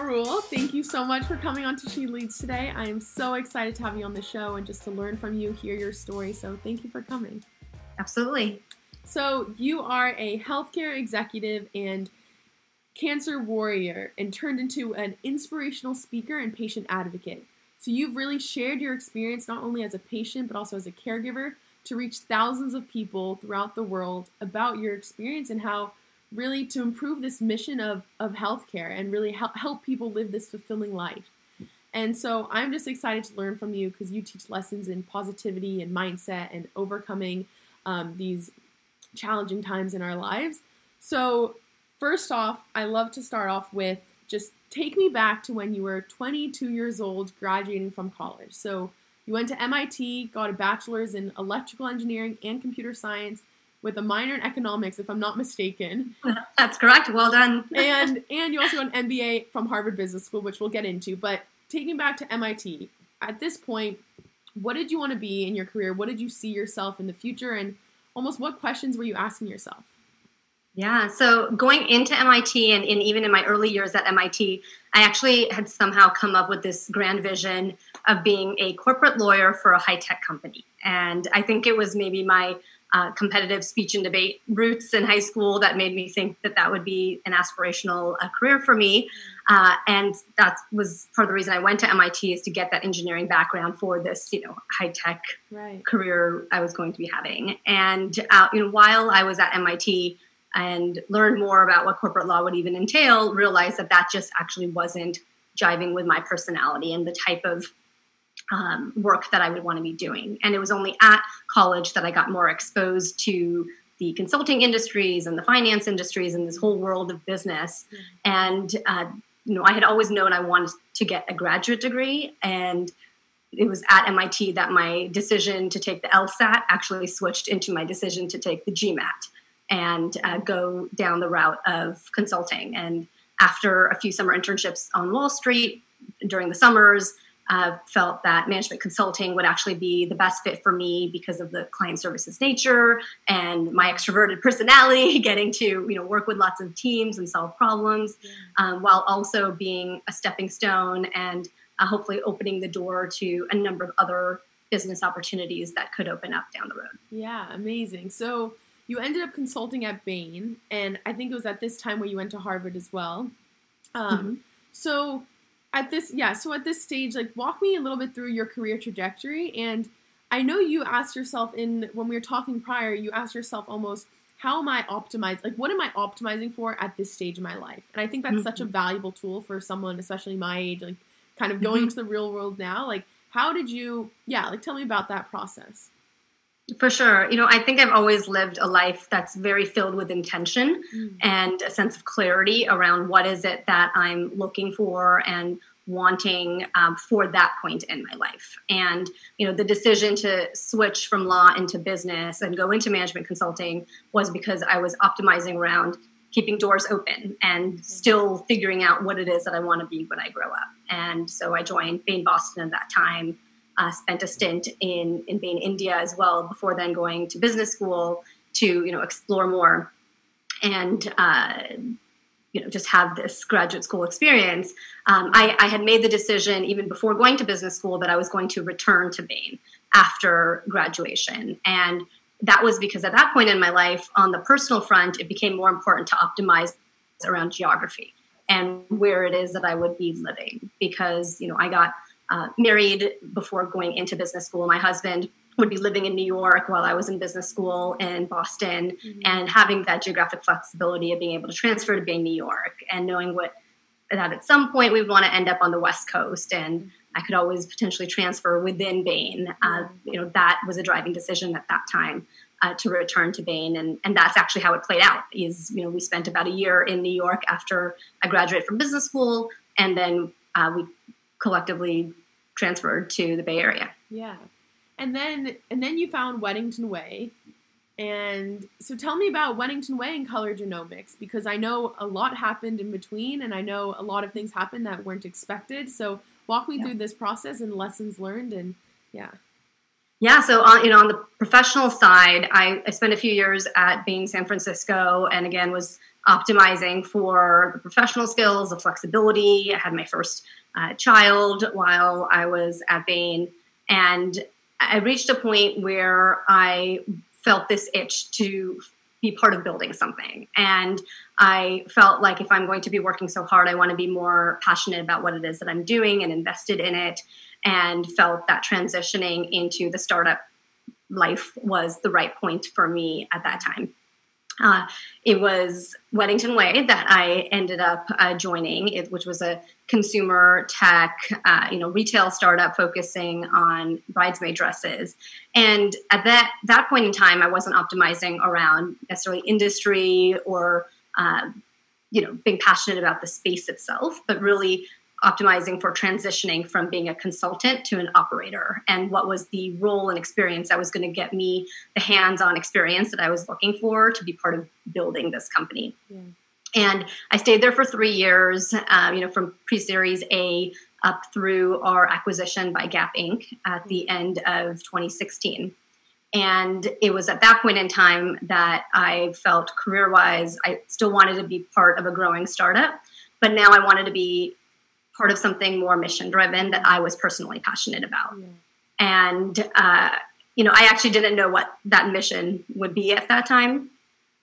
Parul, thank you so much for coming on to She Leads today. I am so excited to have you on the show and just to learn from you, hear your story. So thank you for coming. Absolutely. So you are a healthcare executive and cancer warrior and turned into an inspirational speaker and patient advocate. So you've really shared your experience not only as a patient but also as a caregiver to reach thousands of people throughout the world about your experience and how really to improve this mission of healthcare and really help people live this fulfilling life. And so I'm just excited to learn from you because you teach lessons in positivity and mindset and overcoming these challenging times in our lives. So first off, I love to start off with just take me back to when you were 22 years old graduating from college. So you went to MIT, got a bachelor's in electrical engineering and computer science with a minor in economics, if I'm not mistaken. That's correct. Well done. and you also got an MBA from Harvard Business School, which we'll get into. But taking back to MIT, at this point, what did you want to be in your career? What did you see yourself in the future? And almost what questions were you asking yourself? Yeah, so going into MIT and even in my early years at MIT, I actually had somehow come up with this grand vision of being a corporate lawyer for a high-tech company. And I think it was maybe my competitive speech and debate roots in high school that made me think that that would be an aspirational career for me. And that was part of the reason I went to MIT is to get that engineering background for this, high-tech career I was going to be having. And, while I was at MIT and learned more about what corporate law would even entail, realized that that just actually wasn't jiving with my personality and the type of work that I would want to be doing. And it was only at college that I got more exposed to the consulting industries and the finance industries and this whole world of business. And, I had always known I wanted to get a graduate degree. And it was at MIT that my decision to take the LSAT actually switched into my decision to take the GMAT and go down the route of consulting. And after a few summer internships on Wall Street during the summers, felt that management consulting would actually be the best fit for me because of the client services nature and my extroverted personality, getting to work with lots of teams and solve problems, while also being a stepping stone and hopefully opening the door to a number of other business opportunities that could open up down the road. Yeah, amazing. So you ended up consulting at Bain, and I think it was at this time where you went to Harvard as well. So at this stage, walk me a little bit through your career trajectory. And I know you asked yourself when we were talking prior, you asked yourself almost, how am I optimized? What am I optimizing for at this stage of my life? And I think that's such a valuable tool for someone, especially my age, kind of going into the real world now. How did you, tell me about that process. For sure. I think I've always lived a life that's very filled with intention and a sense of clarity around what is it that I'm looking for and wanting for that point in my life. And, the decision to switch from law into business and go into management consulting was because I was optimizing around keeping doors open and still figuring out what it is that I want to be when I grow up. And so I joined Bain Boston at that time. Spent a stint in Bain, India as well, before then going to business school to, explore more and, just have this graduate school experience. I had made the decision even before going to business school that I was going to return to Bain after graduation. And that was because at that point in my life, on the personal front, it became more important to optimize around geography and where it is that I would be living because, I got married before going into business school. My husband would be living in New York while I was in business school in Boston, and having that geographic flexibility of being able to transfer to Bain, New York, and knowing that at some point we would want to end up on the West Coast, and I could always potentially transfer within Bain. That was a driving decision at that time to return to Bain, and that's actually how it played out. We spent about a year in New York after I graduated from business school, and then we collectively transferred to the Bay Area. Yeah. And then you found Weddington Way. And so tell me about Weddington Way and color genomics, because I know a lot happened in between, and I know a lot of things happened that weren't expected. So walk me through this process and lessons learned. And Yeah, so on the professional side, I spent a few years at Bain San Francisco, and again was optimizing for the professional skills, the flexibility. I had my first child while I was at Bain, and I reached a point where I felt this itch to be part of building something. And I felt like if I'm going to be working so hard, I want to be more passionate about what it is that I'm doing and invested in it, and felt that transitioning into the startup life was the right point for me at that time. It was Weddington Way that I ended up joining, which was a consumer tech, retail startup focusing on bridesmaid dresses. And at that point in time, I wasn't optimizing around necessarily industry or, being passionate about the space itself, but really optimizing for transitioning from being a consultant to an operator, and what was the role and experience that was going to get me the hands-on experience that I was looking for to be part of building this company. Yeah. And I stayed there for 3 years, from pre-series A up through our acquisition by Gap Inc. at the end of 2016. And it was at that point in time that I felt career-wise, I still wanted to be part of a growing startup, but now I wanted to be part of something more mission-driven that I was personally passionate about. Yeah. And, I actually didn't know what that mission would be at that time.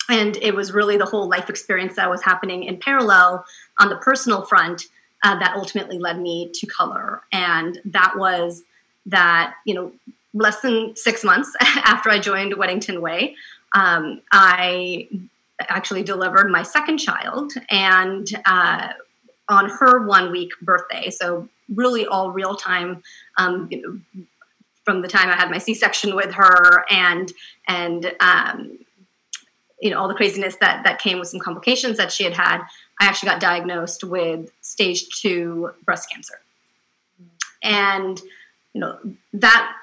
And it was really the whole life experience that was happening in parallel on the personal front that ultimately led me to Color. And that was that, less than 6 months after I joined Weddington Way, I actually delivered my second child, and on her 1 week birthday. So really all real time, from the time I had my C-section with her and all the craziness that came with some complications that she had, I actually got diagnosed with stage 2 breast cancer. And, that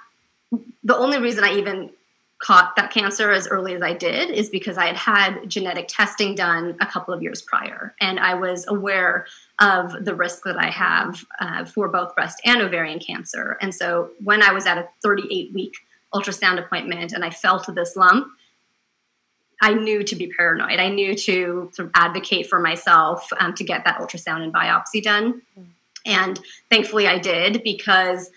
the only reason I even caught that cancer as early as I did is because I had genetic testing done a couple of years prior. And I was aware of the risk that I have for both breast and ovarian cancer. And so when I was at a 38-week ultrasound appointment and I felt this lump, I knew to be paranoid. I knew to sort of advocate for myself to get that ultrasound and biopsy done. And thankfully I did, because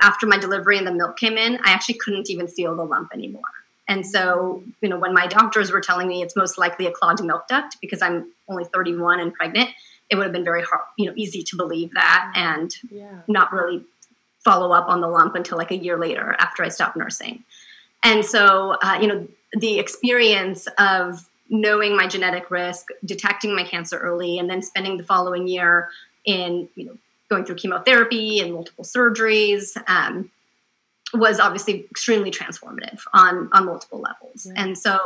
after my delivery and the milk came in, I actually couldn't even feel the lump anymore. And so, when my doctors were telling me it's most likely a clogged milk duct because I'm only 31 and pregnant, it would have been very hard, easy to believe that and not really follow up on the lump until like a year later after I stopped nursing. And so, the experience of knowing my genetic risk, detecting my cancer early, and then spending the following year in, going through chemotherapy and multiple surgeries, was obviously extremely transformative on multiple levels. Yeah. And so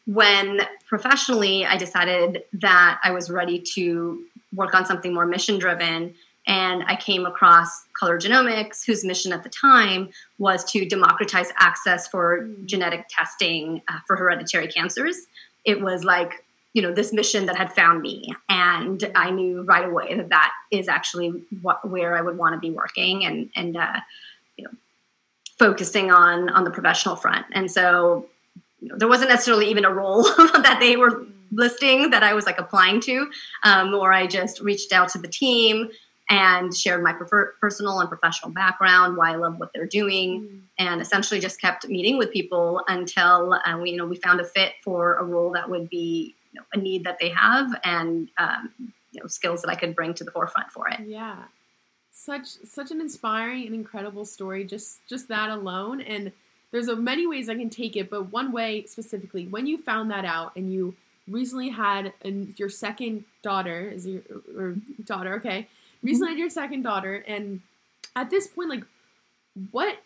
when professionally I decided that I was ready to work on something more mission-driven, and I came across Color Genomics, whose mission at the time was to democratize access for genetic testing for hereditary cancers. It was like, this mission that had found me. And I knew right away that is actually where I would want to be working and focusing on the professional front. And so, there wasn't necessarily even a role that they were listing that I was like applying to, or I just reached out to the team and shared my personal and professional background, why I love what they're doing, and essentially just kept meeting with people until we found a fit for a role that would be a need that they have, and skills that I could bring to the forefront for it. Yeah, such an inspiring and incredible story. Just that alone, and there's many ways I can take it, but one way specifically, when you found that out and you recently had your second daughter, recently had your second daughter, and at this point,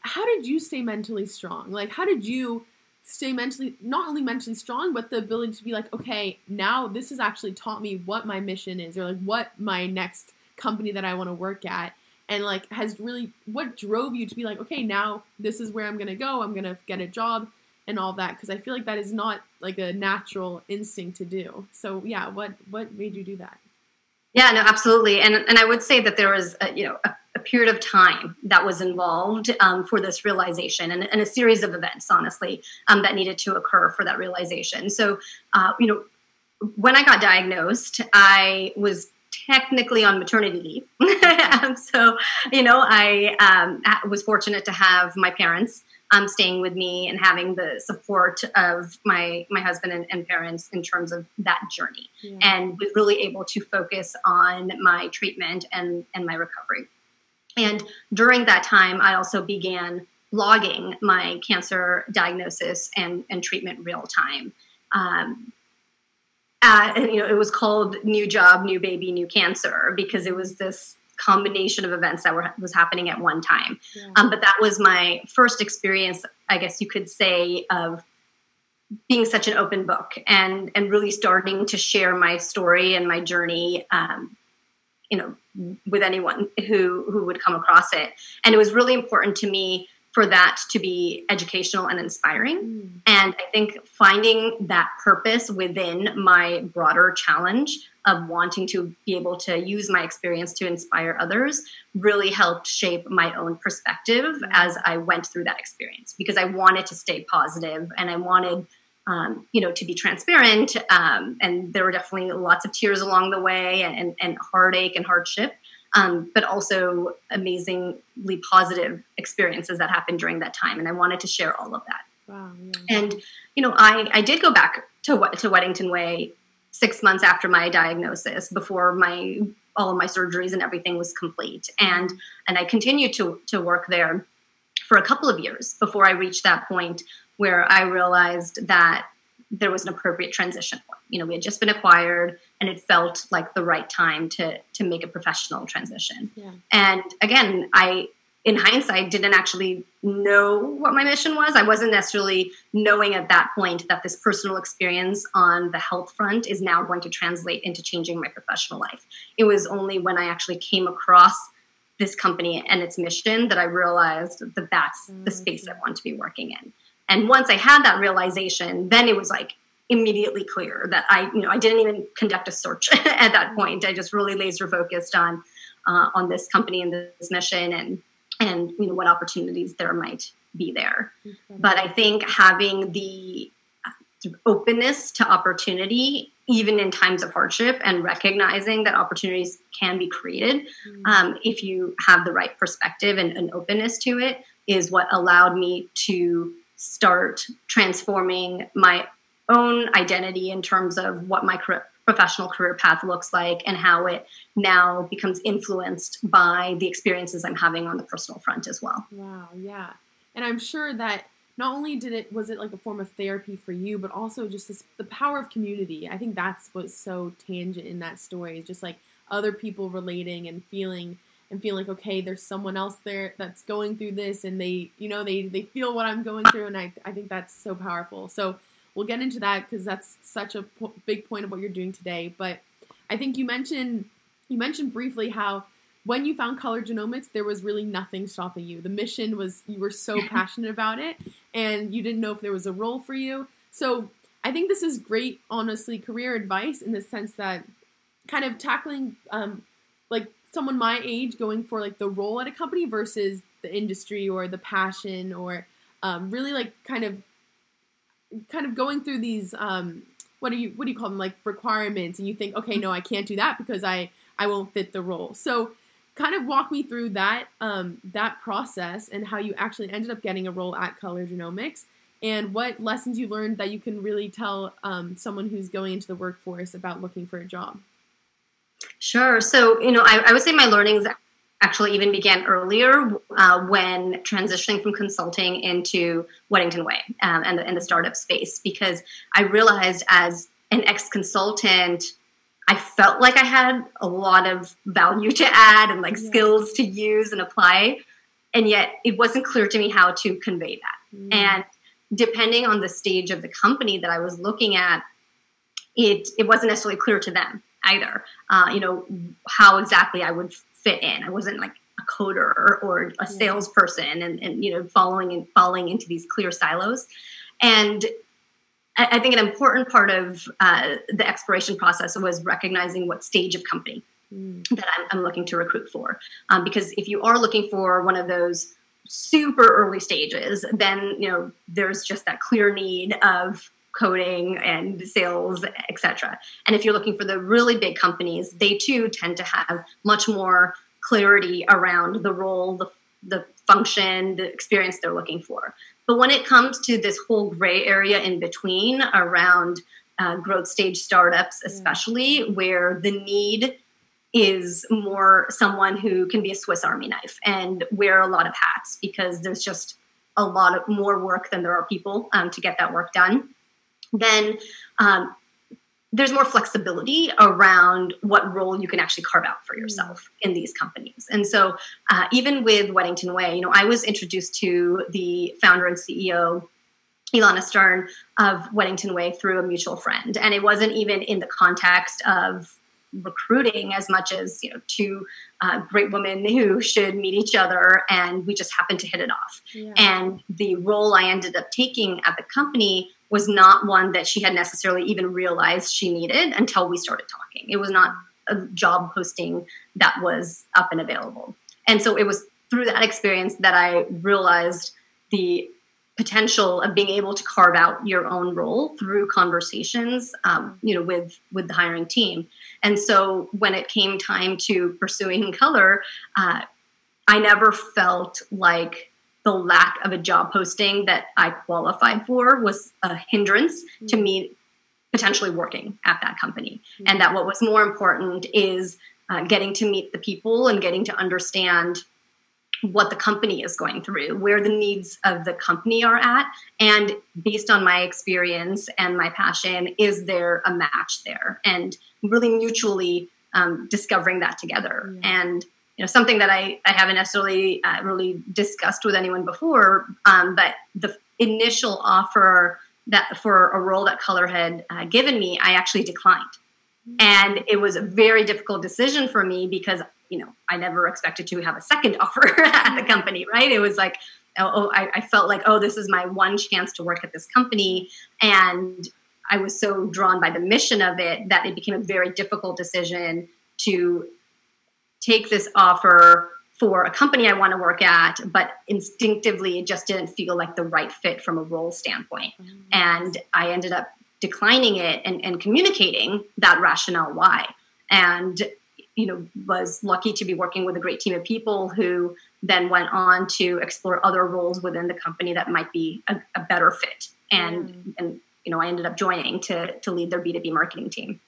how did you stay mentally strong? Like, how did you stay not only mentally strong, but the ability to be like, okay, now this has actually taught me what my mission is, or like what my next company that I want to work at, and like what drove you to be like, okay, now this is where I'm going to go. I'm going to get a job and all that. Cause I feel like that is not like a natural instinct to do. So yeah, what made you do that? Yeah, no, absolutely. And I would say that there was a period of time that was involved for this realization, and a series of events, honestly, that needed to occur for that realization. So, when I got diagnosed, I was technically on maternity leave. So, I was fortunate to have my parents staying with me and having the support of my husband and parents in terms of that journey, and was really able to focus on my treatment and my recovery. And during that time, I also began logging my cancer diagnosis and treatment real time. It was called New Job, New Baby, New Cancer, because it was this combination of events that was happening at one time. But that was my first experience, I guess you could say, of being such an open book and really starting to share my story and my journey, with anyone who would come across it. And it was really important to me for that to be educational and inspiring. And I think finding that purpose within my broader challenge of wanting to be able to use my experience to inspire others really helped shape my own perspective as I went through that experience, because I wanted to stay positive and I wanted, to be transparent. And there were definitely lots of tears along the way and heartache and hardship. But also amazingly positive experiences that happened during that time. And I wanted to share all of that. Wow, yeah. And, I did go back to Weddington Way 6 months after my diagnosis, before all of my surgeries and everything was complete. And I continued to work there for a couple of years before I reached that point where I realized that there was an appropriate transition point. We had just been acquired, and it felt like the right time to make a professional transition. Yeah. And again, I, in hindsight, didn't actually know what my mission was. I wasn't necessarily knowing at that point that this personal experience on the health front is now going to translate into changing my professional life. It was only when I actually came across this company and its mission that I realized that that's the space I want to be working in. And once I had that realization, then it was like immediately clear that I didn't even conduct a search at that point. I just really laser focused on this company and this mission and what opportunities there might be there. But I think having the openness to opportunity, even in times of hardship, and recognizing that opportunities can be created if you have the right perspective and openness to it, is what allowed me to start transforming my own identity in terms of what my professional career path looks like and how it now becomes influenced by the experiences I'm having on the personal front as well. Wow, yeah. And I'm sure that not only was it like a form of therapy for you, but also just the power of community. I think that's what's so tangent in that story, is just like other people relating and feeling like, okay, there's someone else there that's going through this, and they feel what I'm going through, and I think that's so powerful. So we'll get into that, because that's such a big point of what you're doing today. But I think you mentioned briefly how when you found color genomics, there was really nothing stopping you. The mission was, you were so passionate about it, and you didn't know if there was a role for you. So I think this is great, honestly, career advice, in the sense that kind of tackling like someone my age going for like the role at a company versus the industry or the passion, or really like kind of going through these what do you call them, like requirements, and you think, okay, no, I can't do that because I won't fit the role. So kind of walk me through that that process and how you actually ended up getting a role at Color Genomics, and what lessons you learned that you can really tell someone who's going into the workforce about looking for a job. Sure. So, I would say my learnings actually even began earlier when transitioning from consulting into Weddington Way and the startup space, because I realized as an ex-consultant, I felt like I had a lot of value to add and like skills to use and apply. And yet it wasn't clear to me how to convey that. And depending on the stage of the company that I was looking at, it wasn't necessarily clear to them either, how exactly I would fit in. I wasn't like a coder or a salesperson and falling into these clear silos. And I think an important part of the exploration process was recognizing what stage of company that I'm looking to recruit for. Because if you are looking for one of those super early stages, then, there's just that clear need of coding and sales, etc. And if you're looking for the really big companies, they too tend to have much more clarity around the role, the function, the experience they're looking for. But when it comes to this whole gray area in between around growth stage startups, especially where the need is more someone who can be a Swiss Army knife and wear a lot of hats, because there's just a lot of more work than there are people to get that work done, then there's more flexibility around what role you can actually carve out for yourself in these companies. And so even with Weddington Way, I was introduced to the founder and CEO, Ilana Stern, of Weddington Way through a mutual friend. And it wasn't even in the context of recruiting as much as, two great women who should meet each other, and we just happened to hit it off. Yeah. And the role I ended up taking at the company was not one that she had necessarily even realized she needed until we started talking. It was not a job posting that was up and available. And so it was through that experience that I realized the potential of being able to carve out your own role through conversations, with the hiring team. And so when it came time to pursuing color, I never felt like the lack of a job posting that I qualified for was a hindrance to me potentially working at that company. And that what was more important is getting to meet the people and getting to understand what the company is going through, where the needs of the company are at. And based on my experience and my passion, is there a match there? And really mutually discovering that together. And something that I haven't necessarily really discussed with anyone before, but the initial offer that for a role that Color had given me, I actually declined. And it was a very difficult decision for me because, I never expected to have a second offer at the company, right? It was like, I felt like, this is my one chance to work at this company. And I was so drawn by the mission of it that it became a very difficult decision to take this offer for a company I want to work at, but instinctively it just didn't feel like the right fit from a role standpoint. And I ended up declining it and communicating that rationale why. And, was lucky to be working with a great team of people who then went on to explore other roles within the company that might be a better fit. And I ended up joining to lead their B2B marketing team.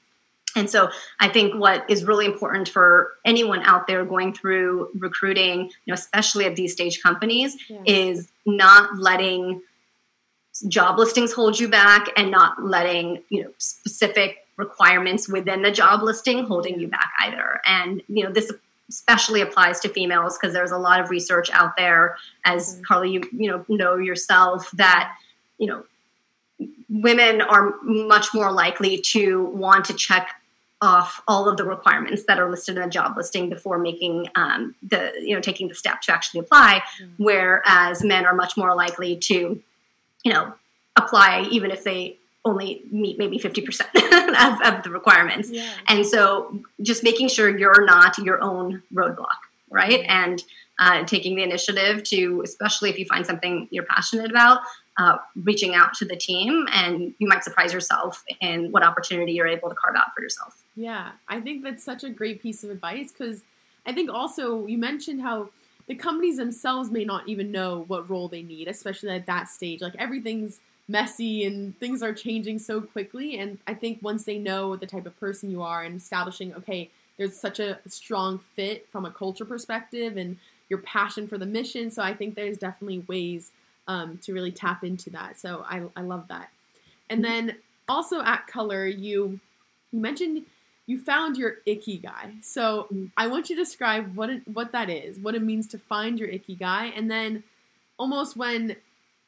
And so I think what is really important for anyone out there going through recruiting, especially at these stage companies, is not letting job listings hold you back and not letting, specific requirements within the job listing holding you back either. And, this especially applies to females because there's a lot of research out there, as Carly, you know yourself, that, women are much more likely to want to check off all of the requirements that are listed in a job listing before making taking the step to actually apply, whereas men are much more likely to, apply even if they only meet maybe 50% of the requirements. Yeah. And so just making sure you're not your own roadblock, right? And taking the initiative to, especially if you find something you're passionate about, reaching out to the team, and you might surprise yourself in what opportunity you're able to carve out for yourself. Yeah, I think that's such a great piece of advice, because I think also you mentioned how the companies themselves may not even know what role they need, especially at that stage. Like, everything's messy and things are changing so quickly. And I think once they know the type of person you are and establishing, okay, there's such a strong fit from a culture perspective and your passion for the mission. So I think there's definitely ways to really tap into that. So I love that. And then also at Color, you mentioned you found your Ikigai. So I want you to describe what that is, what it means to find your Ikigai, and then almost when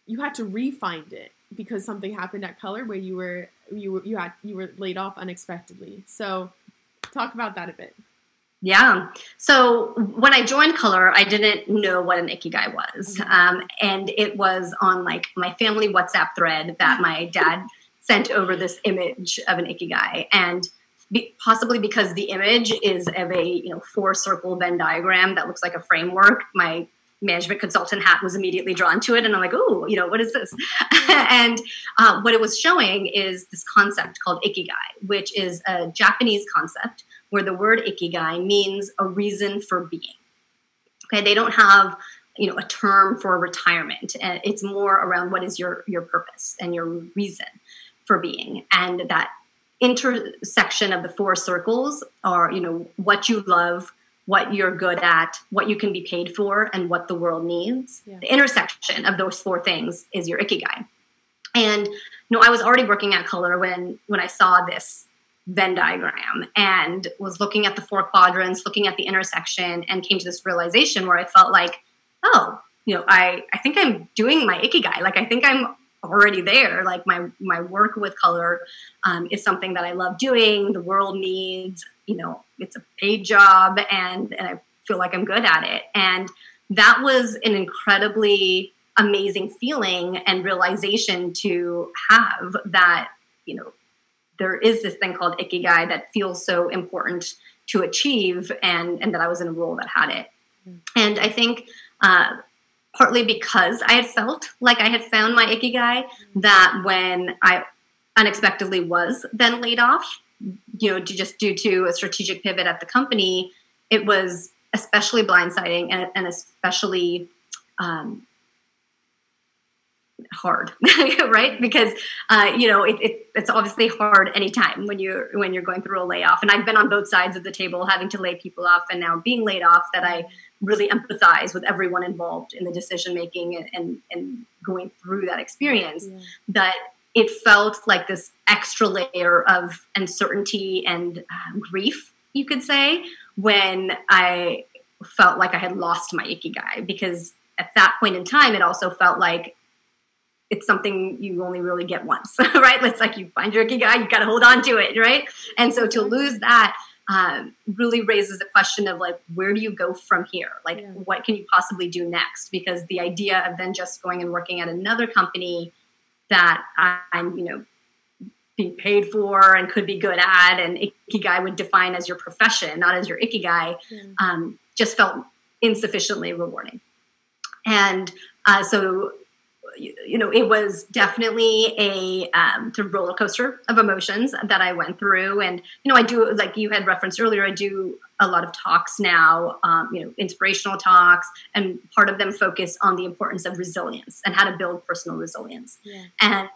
you had to re-find it because something happened at Color where you were laid off unexpectedly. So talk about that a bit. Yeah. So when I joined Color, I didn't know what an Ikigai was. And it was on like my family WhatsApp thread that my dad sent over this image of an Ikigai. And possibly because the image is of a 4-circle Venn diagram that looks like a framework, my management consultant hat was immediately drawn to it, and I'm like, "Ooh, what is this?" And what it was showing is this concept called Ikigai, which is a Japanese concept where the word Ikigai means a reason for being. Okay, they don't have a term for retirement. It's more around what is your purpose and your reason for being, and that intersection of the 4 circles are what you love, what you're good at, what you can be paid for, and what the world needs. Yeah. The intersection of those 4 things is your Ikigai. And I was already working at Color when I saw this Venn diagram and was looking at the 4 quadrants, looking at the intersection, and came to this realization where I felt like, oh, I think I'm doing my Ikigai. Like, I think I'm already there. Like, my work with Color is something that I love doing. The world needs, it's a paid job, and I feel like I'm good at it. And that was an incredibly amazing feeling and realization to have, that, there is this thing called Ikigai that feels so important to achieve, and that I was in a role that had it. And I think partly because I had felt like I had found my Ikigai, that when I unexpectedly was then laid off, just due to a strategic pivot at the company, it was especially blindsiding and especially hard, right? Because it's obviously hard anytime when you're going through a layoff. And I've been on both sides of the table, having to lay people off and now being laid off, that I really empathize with everyone involved in the decision making and going through that experience. Yeah. That it felt like this extra layer of uncertainty and grief, you could say, when I felt like I had lost my Ikigai, because at that point in time, it also felt like it's something you only really get once, right? It's like you find your Ikigai, you got to hold on to it, right? And so to lose that really raises the question of, like, where do you go from here? Like, what can you possibly do next? Because the idea of then just going and working at another company that I'm, being paid for and could be good at, and Ikigai would define as your profession, not as your Ikigai, just felt insufficiently rewarding. And so it was definitely a roller coaster of emotions that I went through. And, I do, like you had referenced earlier, I do a lot of talks now, inspirational talks, and part of them focus on the importance of resilience and how to build personal resilience. Yeah. And,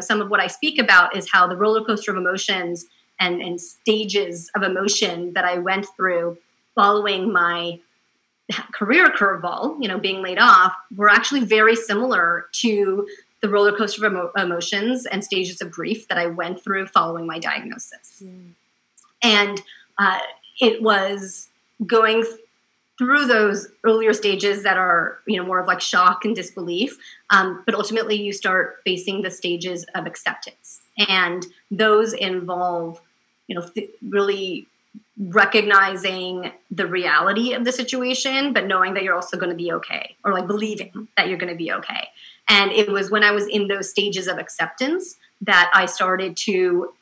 some of what I speak about is how the roller coaster of emotions and stages of emotion that I went through following my career curveball, being laid off, were actually very similar to the roller coaster of emotions and stages of grief that I went through following my diagnosis. And it was going through those earlier stages that are, more of like shock and disbelief. But ultimately you start facing the stages of acceptance. And those involve, really recognizing the reality of the situation, but knowing that you're also going to be okay, or like believing that you're going to be okay. And it was when I was in those stages of acceptance that I started to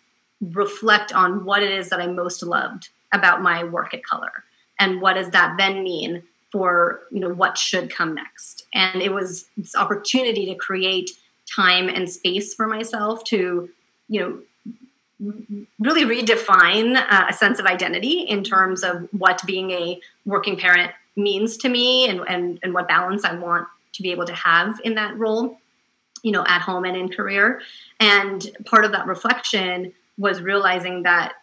reflect on what it is that I most loved about my work at Color, and what does that then mean for, what should come next. And it was this opportunity to create time and space for myself to, really redefine a sense of identity in terms of what being a working parent means to me, and what balance I want to be able to have in that role, at home and in career. And part of that reflection was realizing that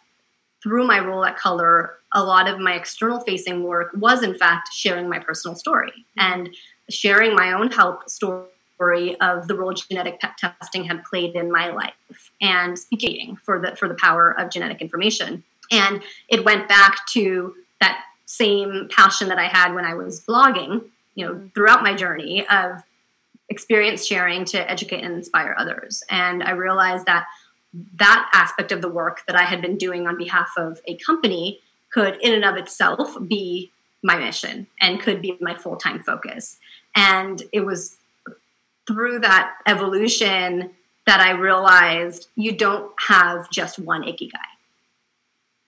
through my role at Color, a lot of my external facing work was in fact sharing my personal story and sharing my own health story of the role genetic testing had played in my life, and speaking for the power of genetic information. And it went back to that same passion that I had when I was blogging, throughout my journey of experience sharing to educate and inspire others. And I realized that aspect of the work that I had been doing on behalf of a company could in and of itself be my mission and could be my full-time focus. And it was through that evolution that I realized you don't have just one Ikigai.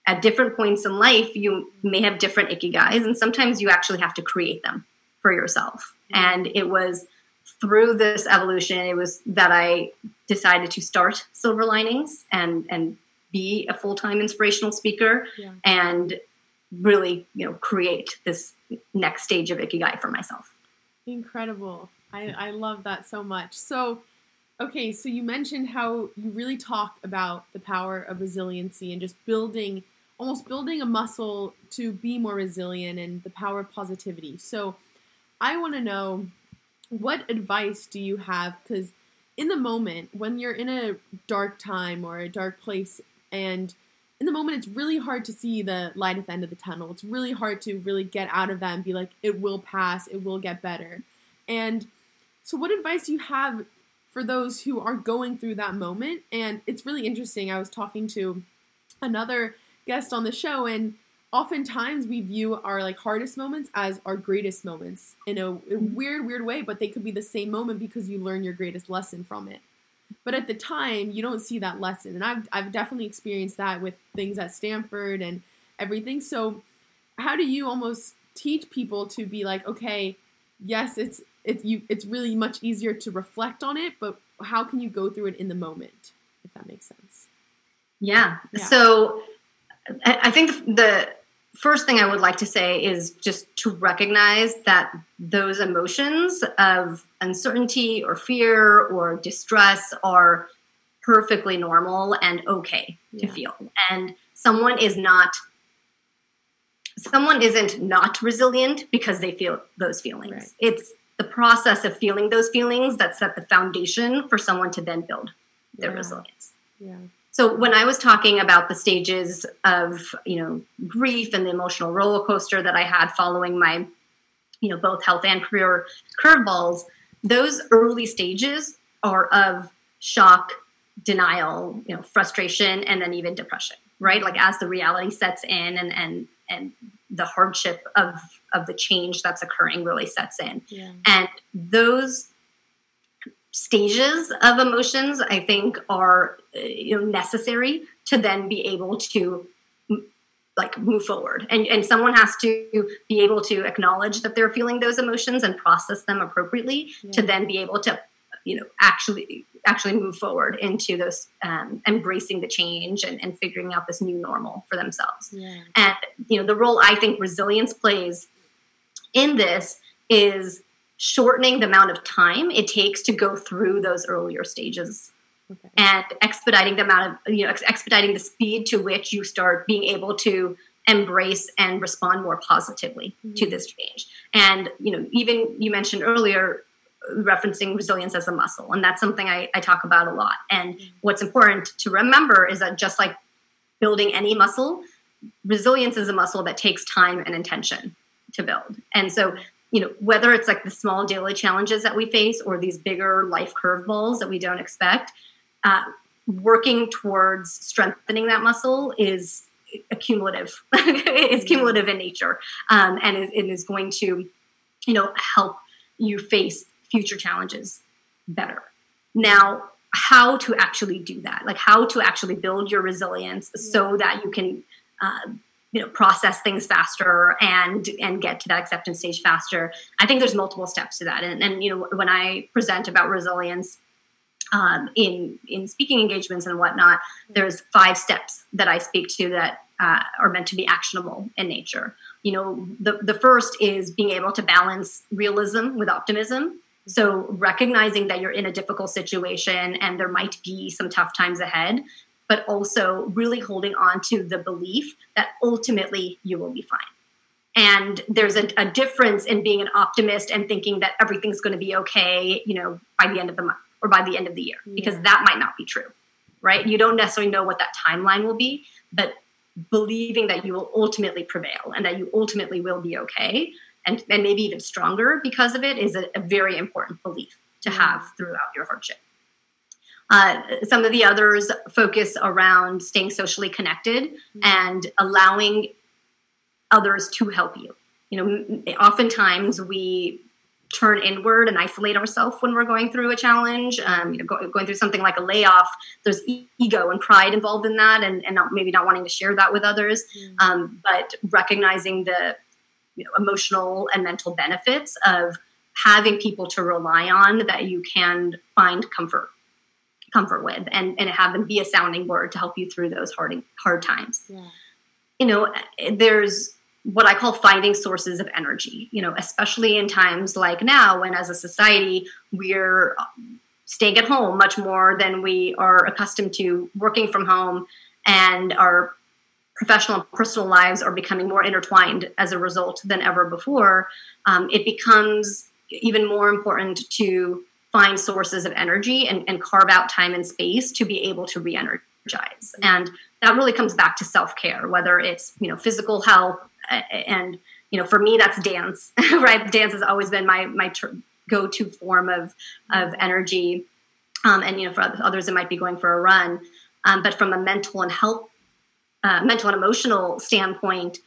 at different points in life, you may have different ikigais, and sometimes you actually have to create them for yourself. And it was through this evolution, it was that I decided to start Silver Linings and be a full-time inspirational speaker and really, create this next stage of Ikigai for myself. Incredible. I love that so much. So, okay, so you mentioned how you really talk about the power of resiliency and just almost building a muscle to be more resilient and the power of positivity. So I want to know, what advice do you have? Because in the moment, when you're in a dark time or a dark place, and in the moment, it's really hard to see the light at the end of the tunnel. It's really hard to really get out of that and be like, it will pass, it will get better. And so what advice do you have for those who are going through that moment? And it's really interesting. I was talking to another guest on the show, and oftentimes we view our hardest moments as our greatest moments in a weird way, but they could be the same moment because you learn your greatest lesson from it. But at the time, you don't see that lesson. And I've definitely experienced that with things at Stanford and everything. So how do you almost teach people to be like, okay, yes, it's really much easier to reflect on it, but how can you go through it in the moment, if that makes sense? Yeah. So I think the first thing I would like to say is just to recognize that those emotions of uncertainty or fear or distress are perfectly normal and okay to feel. And someone isn't not resilient because they feel those feelings. Right. It's the process of feeling those feelings that set the foundation for someone to then build their resilience. Yeah. So when I was talking about the stages of, grief and the emotional roller coaster that I had following my, both health and career curveballs, those early stages are of shock, denial, frustration, and then even depression, right? Like as the reality sets in and the hardship of the change that's occurring really sets in. Yeah. And those stages of emotions, I think, are necessary to then be able to move forward. And someone has to be able to acknowledge that they're feeling those emotions and process them appropriately to then be able to actually move forward into those embracing the change and figuring out this new normal for themselves. Yeah. And the role I think resilience plays in this is shortening the amount of time it takes to go through those earlier stages, and expediting the amount of, expediting the speed to which you start being able to embrace and respond more positively to this change. And, even you mentioned earlier referencing resilience as a muscle, and that's something I talk about a lot. And what's important to remember is that just like building any muscle, resilience is a muscle that takes time and intention to build. And so, whether it's the small daily challenges that we face or these bigger life curveballs that we don't expect, working towards strengthening that muscle is cumulative. It's cumulative in nature, and it is going to, help you face future challenges better. Now, how to actually do that? How to actually build your resilience so that you can process things faster and get to that acceptance stage faster. I think there's multiple steps to that. And when I present about resilience in speaking engagements and whatnot, there's 5 steps that I speak to that are meant to be actionable in nature. The first is being able to balance realism with optimism. So recognizing that you're in a difficult situation and there might be some tough times ahead, but also really holding on to the belief that ultimately you will be fine. And there's a difference in being an optimist and thinking that everything's going to be okay, by the end of the month or by the end of the year, because that might not be true, right? You don't necessarily know what that timeline will be, but believing that you will ultimately prevail and that you ultimately will be okay, and maybe even stronger because of it, is a very important belief to have throughout your hardship. Some of the others focus around staying socially connected and allowing others to help you. Oftentimes we turn inward and isolate ourselves when we're going through a challenge. Going through something like a layoff, there's ego and pride involved in that, and maybe not wanting to share that with others, but recognizing the emotional and mental benefits of having people to rely on that you can find comfort with, and have them be a sounding board to help you through those hard times. There's what I call finding sources of energy, especially in times like now, when as a society, we're staying at home much more than we are accustomed to, working from home, and our professional and personal lives are becoming more intertwined as a result than ever before. It becomes even more important to find sources of energy and carve out time and space to be able to re-energize. And that really comes back to self-care, whether it's, physical health, and, for me, that's dance, right? Dance has always been my go-to form of energy. And, for others, it might be going for a run. But from a mental and emotional standpoint,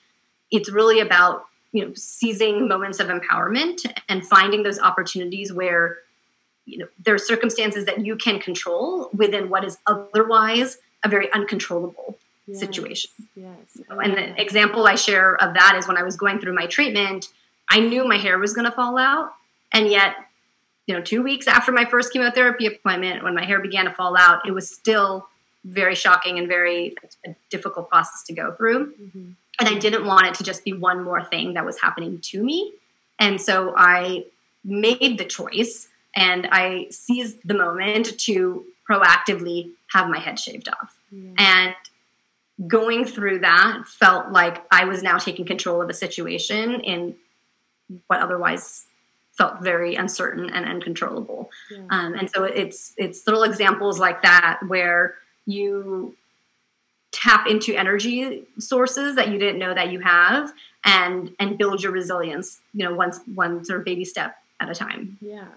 it's really about, seizing moments of empowerment and finding those opportunities where, there are circumstances that you can control within what is otherwise a very uncontrollable situation. Yes. And the example I share of that is when I was going through my treatment, I knew my hair was going to fall out. And yet, 2 weeks after my first chemotherapy appointment, when my hair began to fall out, it was still very shocking and very a difficult process to go through. Mm-hmm. And I didn't want it to just be one more thing that was happening to me. And so I made the choice, and I seized the moment to proactively have my head shaved off. Mm-hmm. And going through that felt like I was now taking control of a situation in what otherwise felt very uncertain and uncontrollable. Yeah. And so it's little examples like that where you tap into energy sources that you didn't know that you have, and build your resilience, one sort of baby step at a time. Yeah.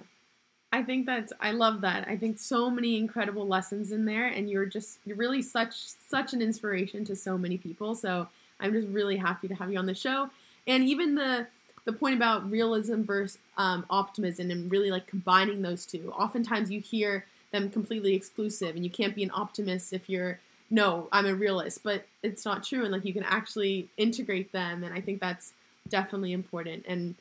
I love that. I think so many incredible lessons in there, and you're really such an inspiration to so many people. So I'm just really happy to have you on the show. And even the point about realism versus optimism, and really like combining those two. Oftentimes you hear them completely exclusive, and you can't be an optimist if I'm a realist, but it's not true. And like, you can actually integrate them. And I think that's definitely important. And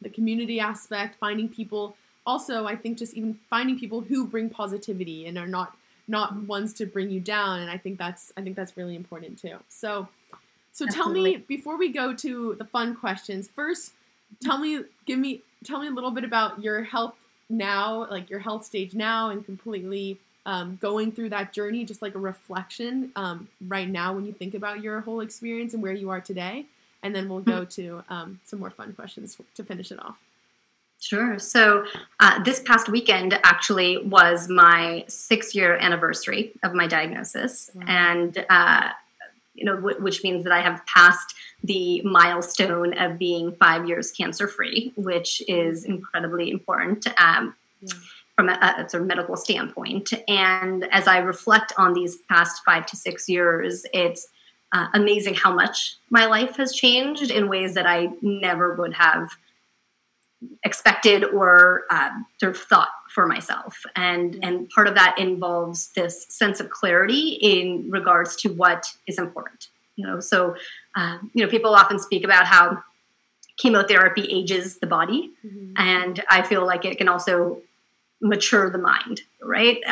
the community aspect, finding people. Also, I think just even finding people who bring positivity and are not ones to bring you down. And I think that's really important too. So tell me, before we go to the fun questions, first, tell me a little bit about your health now, like your health stage now, and completely going through that journey, just like a reflection right now when you think about your whole experience and where you are today. And then we'll go to some more fun questions to finish it off. Sure. So this past weekend actually was my 6-year anniversary of my diagnosis. Wow. And, which means that I have passed the milestone of being 5 years cancer-free, which is incredibly important from a sort of medical standpoint. And as I reflect on these past 5 to 6 years, it's amazing how much my life has changed in ways that I never would have expected or sort of thought for myself. And part of that involves this sense of clarity in regards to what is important. So people often speak about how chemotherapy ages the body. Mm-hmm. And I feel like it can also mature the mind, right?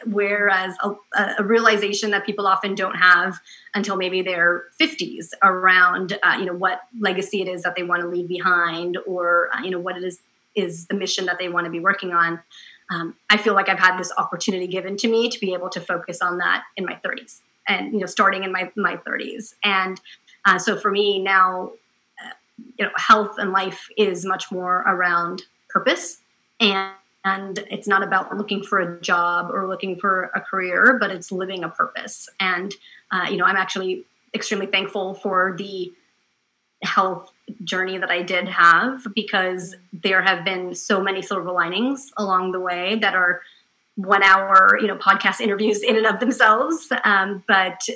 Whereas a realization that people often don't have until maybe their 50s around, what legacy it is that they want to leave behind, or, what it is the mission that they want to be working on. I feel like I've had this opportunity given to me to be able to focus on that in my 30s and, starting in my 30s. And so for me now, health and life is much more around purpose, and it's not about looking for a job or looking for a career, but it's living a purpose. And, I'm actually extremely thankful for the health journey that I did have, because there have been so many silver linings along the way that are 1 hour, podcast interviews in and of themselves. But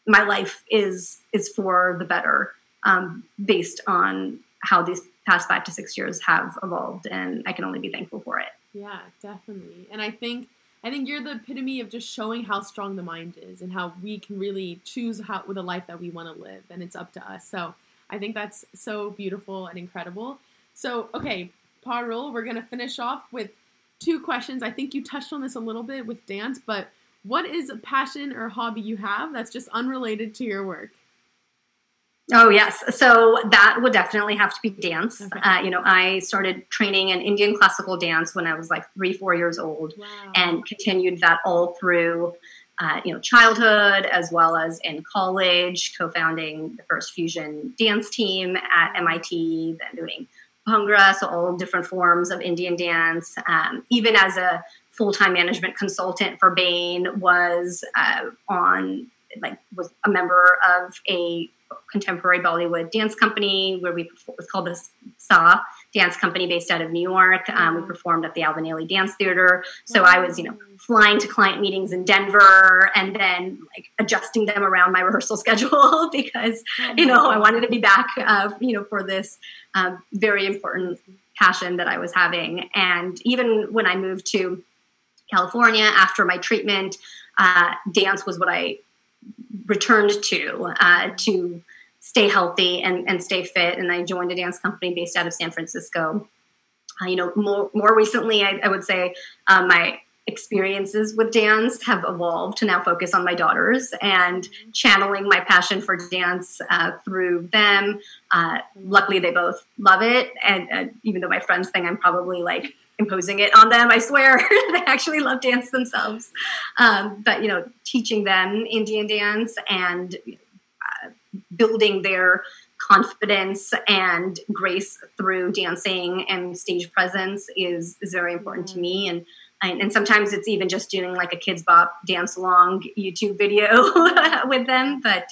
my life is for the better, based on how these past 5 to 6 years have evolved, and I can only be thankful for it. Yeah, definitely. And I think you're the epitome of just showing how strong the mind is and how we can really choose with a life that we want to live, and it's up to us. So I think that's so beautiful and incredible. So, okay, Parul, we're going to finish off with 2 questions. I think you touched on this a little bit with dance, but what is a passion or hobby you have that's just unrelated to your work? Oh, yes. So that would definitely have to be dance. Okay. I started training in Indian classical dance when I was like 3-4 years old. Wow. And continued that all through, childhood as well as in college, co-founding the first fusion dance team at MIT, then doing Bhangra, so all different forms of Indian dance. Even as a full-time management consultant for Bain, was a member of a contemporary Bollywood dance company where it was called the SA dance company based out of New York. We performed at the Alvin Ailey Dance Theater. So I was, flying to client meetings in Denver and then like adjusting them around my rehearsal schedule because, I wanted to be back, for this very important passion that I was having. And even when I moved to California after my treatment, dance was what I returned to stay healthy and stay fit. And I joined a dance company based out of San Francisco. More recently, I would say my experiences with dance have evolved to now focus on my daughters and channeling my passion for dance through them. Luckily, they both love it. And even though my friends think I'm probably like imposing it on them, I swear they actually love dance themselves. But teaching them Indian dance and building their confidence and grace through dancing and stage presence is very important to me. And sometimes it's even just doing like a Kids Bop dance along YouTube video with them. But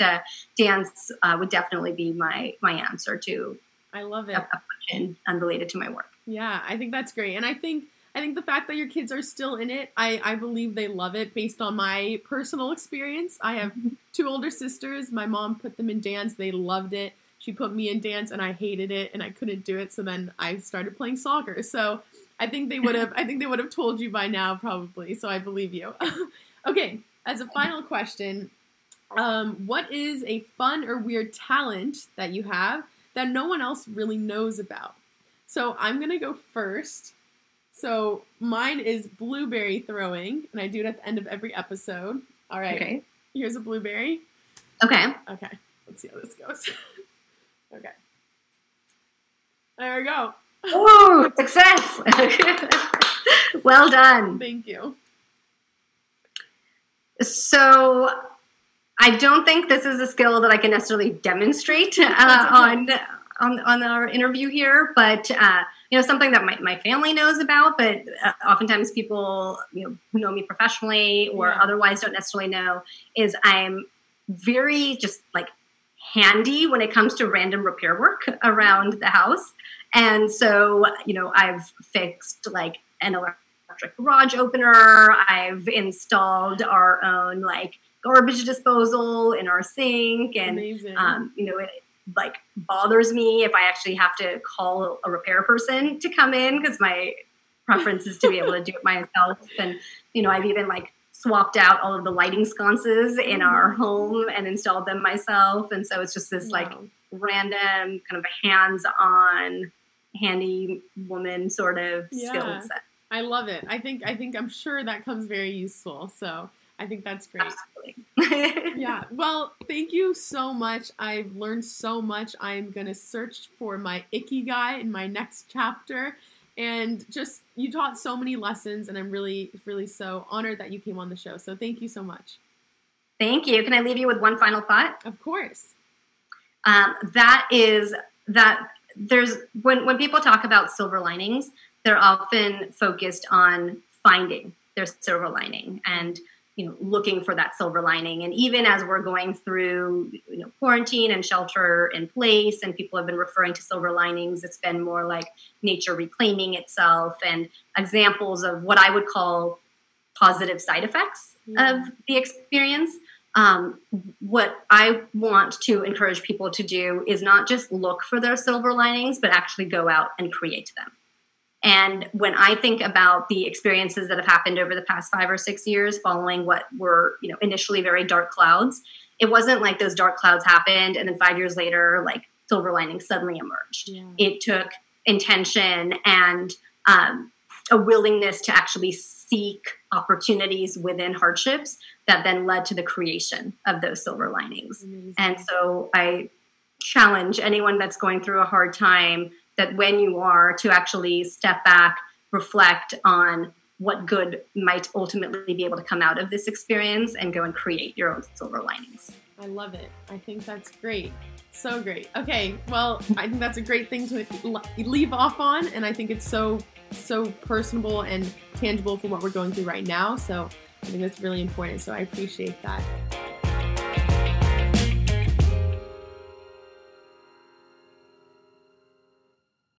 dance would definitely be my answer to. I love it. A question unrelated to my work. Yeah, I think that's great. And I think the fact that your kids are still in it, I believe they love it based on my personal experience. I have 2 older sisters. My mom put them in dance. They loved it. She put me in dance and I hated it and I couldn't do it. So then I started playing soccer. So I think they would have told you by now probably. So I believe you. Okay. As a final question, what is a fun or weird talent that you have that no one else really knows about? So I'm going to go first. So mine is blueberry throwing, and I do it at the end of every episode. All right. Okay. Here's a blueberry. Okay. Okay. Let's see how this goes. Okay. There we go. Ooh, success. Well done. Thank you. So I don't think this is a skill that I can necessarily demonstrate on our interview here, but something that my family knows about, but oftentimes people who know me professionally or otherwise don't necessarily know, is I'm very just like handy when it comes to random repair work around the house. And so I've fixed like an electric garage opener. I've installed our own like garbage disposal in our sink, and amazing. It like bothers me if I actually have to call a repair person to come in because my preference is to be able to do it myself. And I've even like swapped out all of the lighting sconces in our home and installed them myself. And so it's just this like random kind of hands-on handy woman sort of skill set. I love it. I think I'm sure that comes very useful. So I think that's great. Absolutely. Yeah. Well, thank you so much. I've learned so much. I'm going to search for my Ikigai in my next chapter. And just, you taught so many lessons, and I'm really, really so honored that you came on the show. So thank you so much. Thank you. Can I leave you with one final thought? Of course. That is that there's, when people talk about silver linings, they're often focused on finding their silver lining and looking for that silver lining. And even as we're going through quarantine and shelter in place, and people have been referring to silver linings, it's been more like nature reclaiming itself and examples of what I would call positive side effects of the experience. what I want to encourage people to do is not just look for their silver linings, but actually go out and create them. And when I think about the experiences that have happened over the past 5 or 6 years following what were, initially very dark clouds, it wasn't like those dark clouds happened and then 5 years later, like silver linings suddenly emerged. Yeah. It took intention and a willingness to actually seek opportunities within hardships that then led to the creation of those silver linings. Amazing. And so I challenge anyone that's going through a hard time that when you are to actually step back, reflect on what good might ultimately be able to come out of this experience and go and create your own silver linings. I love it. I think that's great. So great. Okay. Well, I think that's a great thing to leave off on. And I think it's so personable and tangible for what we're going through right now. So I think that's really important. So I appreciate that.